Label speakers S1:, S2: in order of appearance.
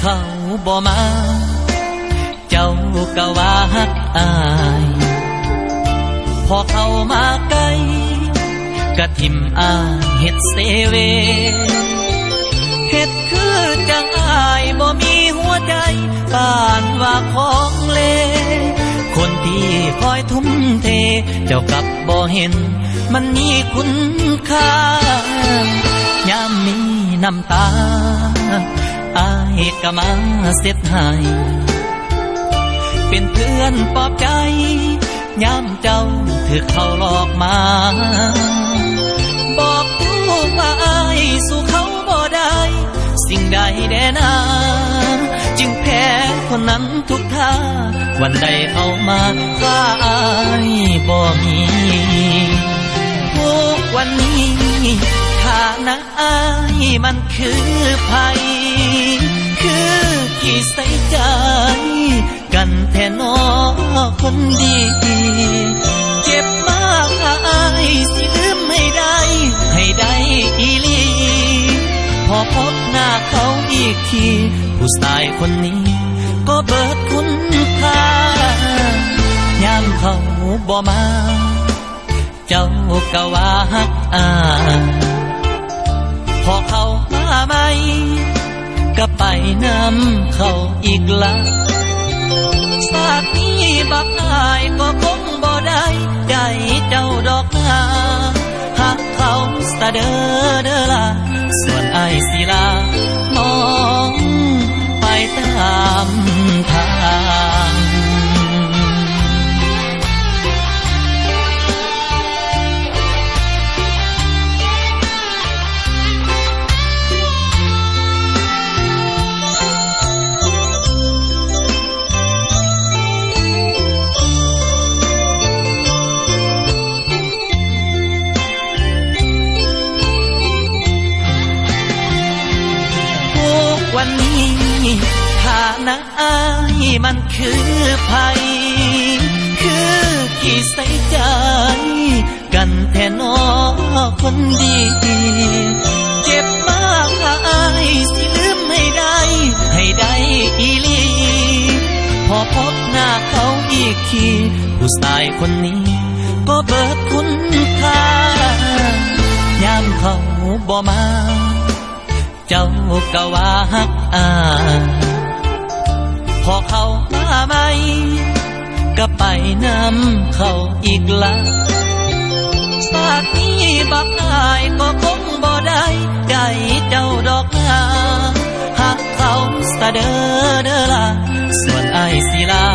S1: เขาบ่มาเจ้าก็ว่าฮักอายพอเข้ามาใกล้ก็ทิ่มอายเฮ็ดเซเวเฮ็ดคือจังอายบ่มีหัวใจปานว่าของเลคนที่คอยทุ่มเทเจ้ากลับบ่เห็นมันมีคุณค่ายามมีน้ำตาอายก็มาเส็จให้เป็นเพื่อนปลอบใจยามเจ้าถือเขาหลอกมาบอกตัวว่าอายสู้เขาบ่ได้สิ่งใดแด่นาจึงแพ้คนนั้นทุกท่าวันใดเข้ามาข้าอายบ่มีทุกวันนี้ฐานะอายมันคือภัยคือที่ใส่ใจกันแท้น้อคนดีเจ็บมากอายสิลืมให้ได้อีหลีพอพบหน้าเขาอีกทีผู้ชายคนนี้ก็เบิดคุณค่ายามเขาบ่มาเจ้าก็ว่าฮักอายพอเขามาใหม่ก็ไปนำเขาอีกละชาตินี้บักอายก็คงบ่ได้ใจเจ้าดอกนาหักเขาซะเด้อล่ะส่วนอายสิลาน้องไปตามทางวันนี้ฐานะอายมันคือภัยคือที่ใส่ใจกันแท้น้อคนดีเจ็บมากอายสิลืมให้ได้อีหลีพอพบหน้าเขาอีกทีผู้ชายคนนี้ก็เบิดคุณค่ายามเขาบ่มาเจ้าก็ว่าฮักอายพอเขามาใหม่ก็ไปนำเขาอีกละชาตินี้บักอายก็คงบ่ได้ใจเจ้าดอกนาหักเขาซะเด้อล่ะส่วนอายสิลา